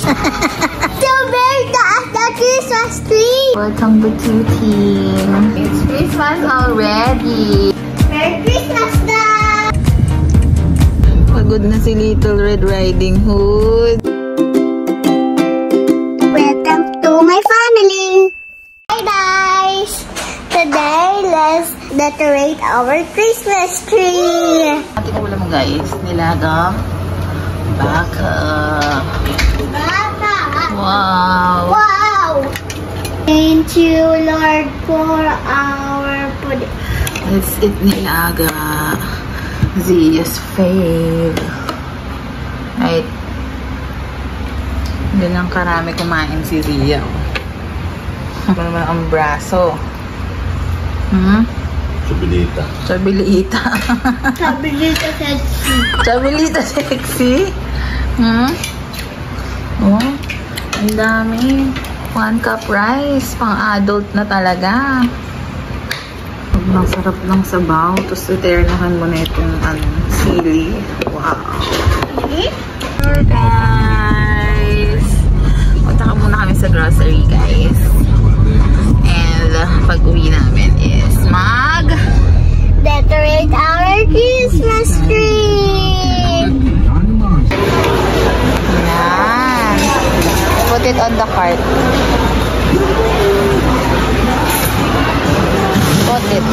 So very taas the Christmas tree. Welcome to Team. It's Christmas already. Merry Christmas na! Pagod na si Little Red Riding Hood. Welcome to my family. Hi guys! Today, let's decorate our Christmas tree. Ating ulam mo guys, nilagang baka. Baka! Wow! Wow! Thank you, Lord, for our food. Let's eat nilaga. Zia's fave. Right. Hindi lang karami kumain si Zia. Ano naman ang braso? Chabilita. Chabilita. Chabilita sexy. Chabilita sexy? Oh, ang dami. 1 cup rice. Pang adult na talaga. Masarap ng sabaw. Tapos iternahan mo na itong sili. Wow. Hello guys. Punta ka muna kami sa grocery guys. And pag uwi namin is decorate our Christmas tree. Yan. Put it on the cart. Put it.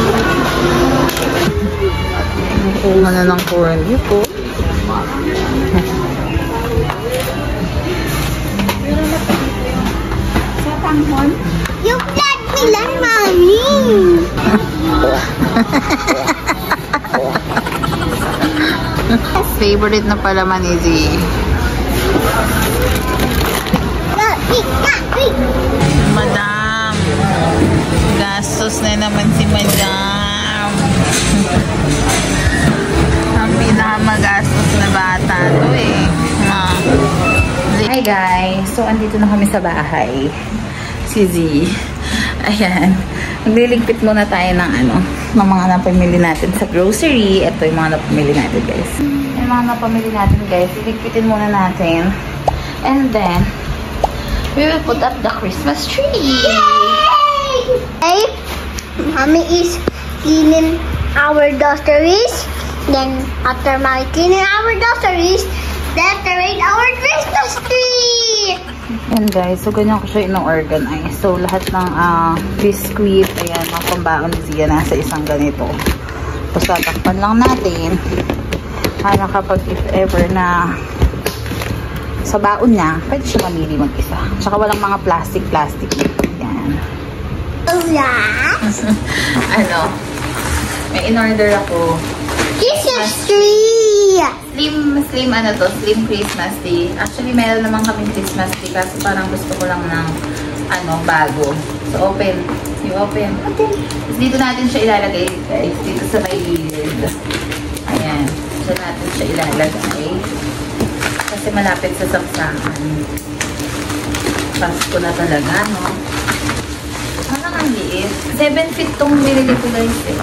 Kuha na ng corn dito. You flat me lang, Mommy. Favorite na pala ni Z. Madam. Gastos na naman si Madam. Ang pinakamagastos na bata to eh. Hi guys. So, andito na kami sa bahay. Si Z. Ayan. Nagliligpit muna tayo ng ng mga napamili natin sa grocery. Ito yung mga napamili natin guys. Yung mga napamili natin guys, iligpitin muna natin. And then, we will put up the Christmas tree. Yay! Hey, Mommy is cleaning our groceries. Then, after Mommy cleaning our groceries, decorate our Christmas tree. And guys, so ganyan ko siya ino-organize. So, lahat ng biscuit, ayan, mga pambaon ni Zia nasa isang ganito. Tapos, tatakpan lang natin. Para kapag if ever na sa baon niya, pwede siya mamili mag-isa. Tsaka walang mga plastic. Ayan. Oh, yeah? May in-order ako. Christmas tree! Slim Christmas tree. Actually, meron naman kaming Christmas tree kasi parang gusto ko lang ng bago. So, open. You open. Okay. Tapos dito natin siya ilalagay, guys. Dito sa may gilid. Ayan. Dito natin siya ilalagay. Kasi malapit sa saksakan. Pasko na talaga, no? Ano ang liit? 7 feet tong binili ko, guys, eh.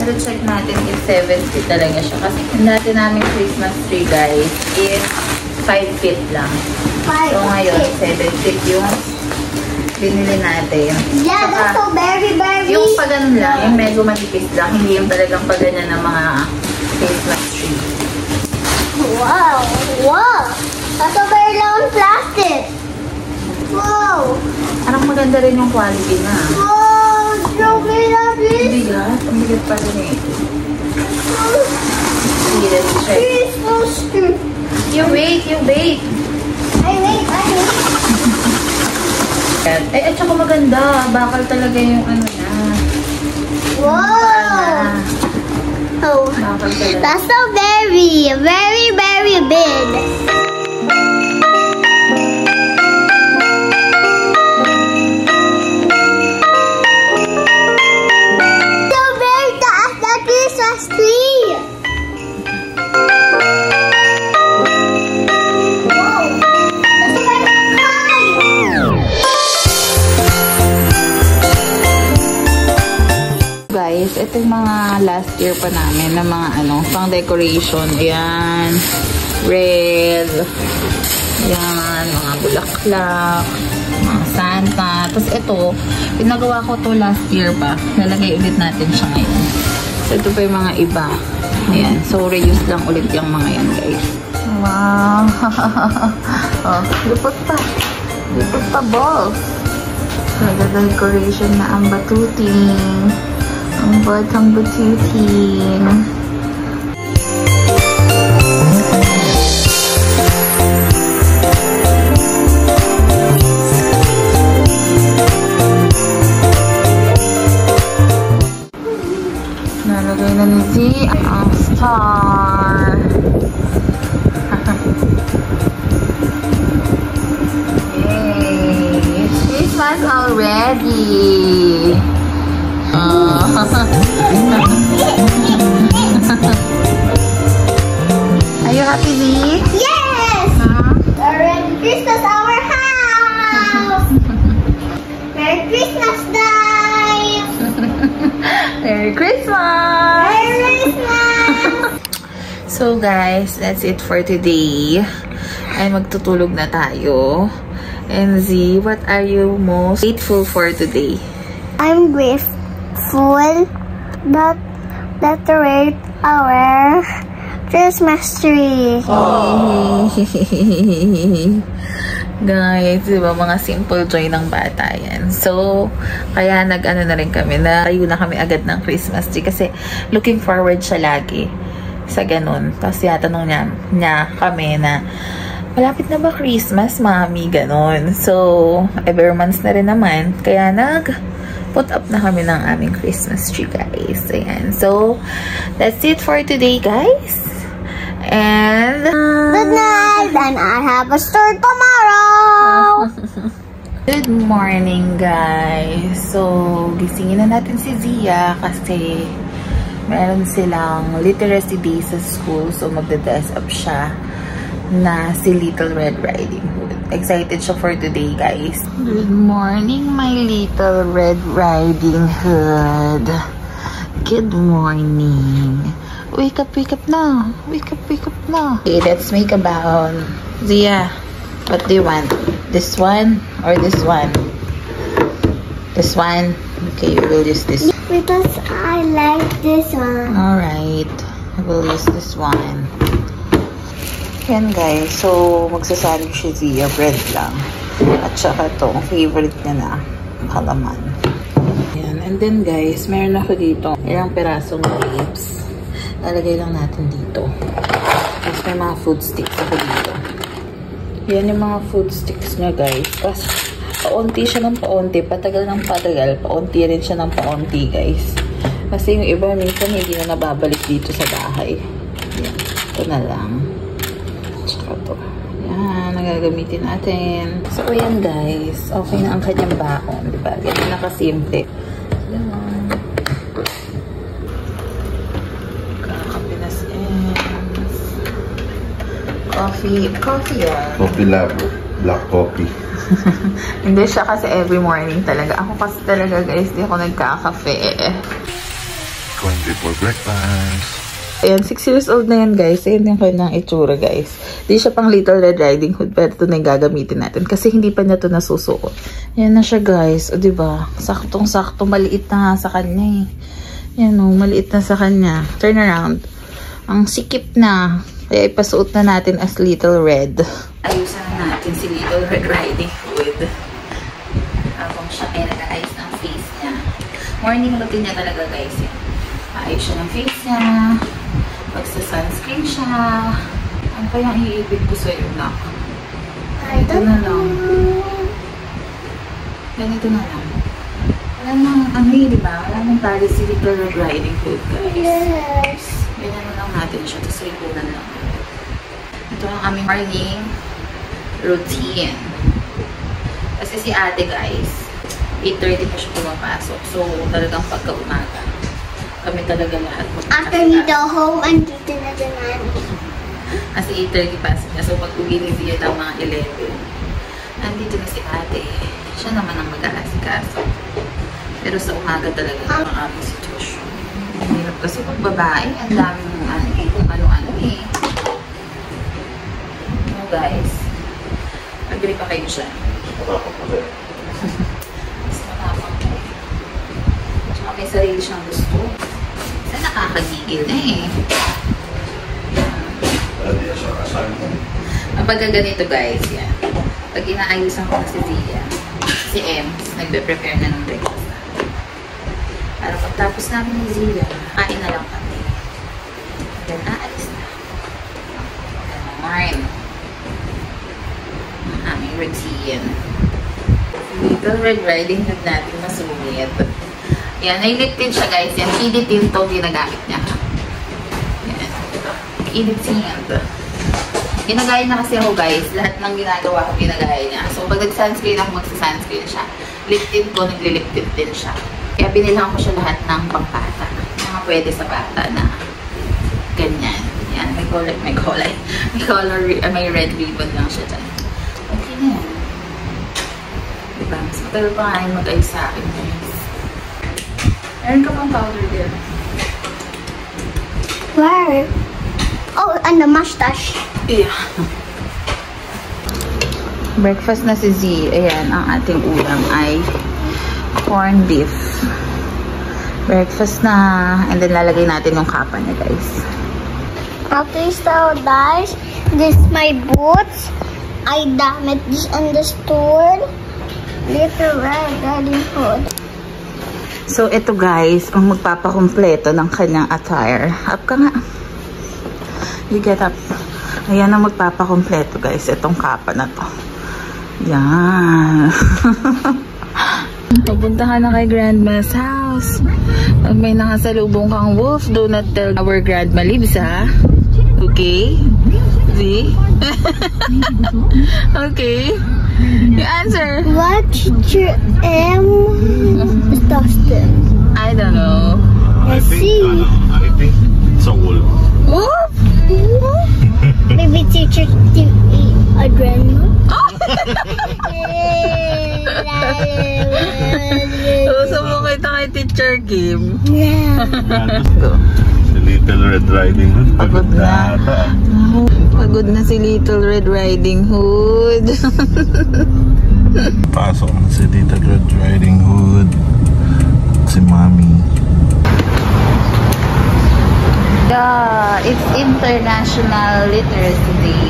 Pero check natin if 7 feet talaga siya. Kasi yung dati namin Christmas tree, guys, is 5 feet lang. So, ngayon, 7 feet yung binili natin. Yeah, saka, that's so very, very... yung pag ganun lang, yung medyo manipis lang, hindi yung talagang pag ganyan ng mga Christmas tree. Wow! Wow! That's a very long plastic. Wow! Parang maganda rin yung quality na. Wow! So very lovely. Ang bigat pa rin eh. Sige, let's check. Christmas tree. You wait. I wait. At saka maganda. Bakal talaga yung niya. Wow! Oh, Bakal talaga. that's so very, very, very big. So very taas na Christmas tree. Wow! That's so very high. Guys, ito yung mga last year pa namin na mga pang decoration. Ayan. Red. Yan, mga bulaklak, mga Santa. Tapos ito, pinagawa ko to last year pa. Lalagay ulit natin siya ngayon. So ito pa yung mga iba. Ayan, so reuse lang ulit yung mga yan, guys. Wow! Oh, lipot pa. Lipot pa, balls. Nag-decoration na ang batuting. Ang batang batuting. Nalagay na ni Z ang star. Yay! It's Christmas already. Are you happy, Z? Yes! Merry Christmas, our house! Merry Christmas, guys! Merry Christmas! Merry Christmas! So guys, that's it for today. Ay magtutulog na tayo. And Z, what are you most grateful for today? I'm grateful that rate our Christmas tree. Guys, diba mga simple joy ng bata yan. So, kaya nag-ano na rin kami, tayo na kami agad ng Christmas tree kasi looking forward siya lagi sa ganun. Tapos yatanong niya kami na malapit na ba Christmas, mami? Ganon. So, every months na rin naman. Kaya put up na kami ng aming Christmas tree, guys. Ayan. So, that's it for today, guys. And Good night, and I have a store tomorrow. good morning, guys. So, gisingin na natin si Zia kasi meron silang literacy day sa school. So, magda-dress up siya na si Little Red Riding Hood. Excited siya for today, guys. Good morning, my Little Red Riding Hood. Good morning. Wake up na. Wake up na. Okay, let's make a bound. Zia, what do you want? This one or this one? This one? Okay, you will use this. Because I like this one. Alright. I will use this one. Yan guys, so magsasalig si Zia, bread lang. At saka to, favorite niya na, halaman. Yan, and then guys, meron ako dito, ilang perasong grapes. Lalagay lang natin dito. Tapos may mga food sticks ako dito. Yan yung mga food sticks niya guys. Tapos paunti siya ng paunti, patagal ng patagal, paunti rin siya ng paunti guys. Kasi yung iba minsan hindi na nababalik dito sa bahay. Yan, ito na lang. Tsaka to. Yan, nagagamitin natin. So, ayan guys. Okay na ang kanyang baon. Diba? Ganyan na kasimple. Yan. Kakapinas ends. Coffee. Coffee yan. Coffee lover. Black coffee. Hindi siya kasi every morning talaga. Ako kasi talaga guys, di ako nagkakafe. Going before breakfast. Ayan, 6 years old na yan, guys. Ayan yung kanyang itsura, guys. Di siya pang Little Red Riding Hood, pero ito na yung gagamitin natin. Kasi hindi pa niya ito nasusuot. Ayan na siya, guys. O, diba? Saktong-sakto. Maliit na nga sa kanya, eh. Ayan, o. Maliit na sa kanya. Turn around. Ang sikip na. Kaya ipasuot na natin as Little Red. Ayusan na natin si Little Red Riding Hood. Habang siya ay nag-ayos ng face niya. Morning routine niya talaga, guys. Ayos siya ng face niya. Magsa-sunscreen siya. Ano pa yung iibig ko sa'yo, nak? Ganito na lang. Ganito na lang. Wala nang, diba? Wala nang tali si Little Red Riding Hood, guys. Yes. Ganyan na lang natin siya. Tapos ribunan lang. Ito ang aming morning routine. Kasi si ate, guys, 8:30 pa siya pumapasok. So, talagang pagka-umaga. Kami talaga lahat. After we go home, andito na din namin. Kasi 8:30 pasok niya. So, pag-uwi ni Zia ng mga 11. Andito na si ate. Siya naman ang mag-aasikaso. Pero sa umaga talaga ang aming sitwasyon. Hirap kasi pag babae, ang daming kung ano-ano eh. No, guys. Bili pa kayo siya. Mas matapang kayo. Tsaka may sarili siyang gusto. Kasi nakakagigil na eh. Kapag ganito guys, yan. Pag inaayusan ko na si Zia, si M, nagbe-prepare na ng breakfast. Para pagtapos namin ni Zia, kain na lang kami. Then aalis na. Ganon. Ang aming routine. Little Red Riding Hood natin masungit. Yan, nailit din siya guys. Yan, edit din ito ginagamit niya. Yan. Edit sand. Ginagaya na kasi ako guys. Lahat ng ginagawa ko ginagaya niya. So pag nag-sunscreen ako, magsa-sunscreen siya. Lip tint ko, nagli-lip tint din siya. Kaya binilhan ko siya lahat ng pangpata. Mga pwede sa bata na ganyan. Yan, may color, may red ribbon lang siya dyan. Okay na yan. Diba? Mas matagal pa nga yung mag-ayos sa akin guys. Meron ka pang powder din. Where? Oh, and the mustache. Yeah. Breakfast na si Z. Ayan, ang ating ulam ay corned beef. Breakfast na. And then lalagay natin yung kapa niya guys. Okay, so guys, this is my boots. I damn it, this on the store. Little Red Riding Hood. So, ito guys, ang magpapakumpleto ng kanyang attire. Up ka nga. You get up. Ayan ang magpapakumpleto guys. Itong kapa na to. Yan. Pupunta ka na kay Grandma's house. Pag may nakasalubong kang wolf, do not tell our Grandma lives, ha? Okay? See? Okay? You answer. What teacher M is Dustin? I don't know. I see. I think it's a wolf. Wolf? Maybe teacher a grandma. Uso mo kita kay Teacher Kim. Yeah. Go. Si Little Red Riding Hood. Pagod na ata. Pagod na si Little Red Riding Hood. Pasok na si Little Red Riding Hood. Si Mommy. Yeah, it's International Literacy Day.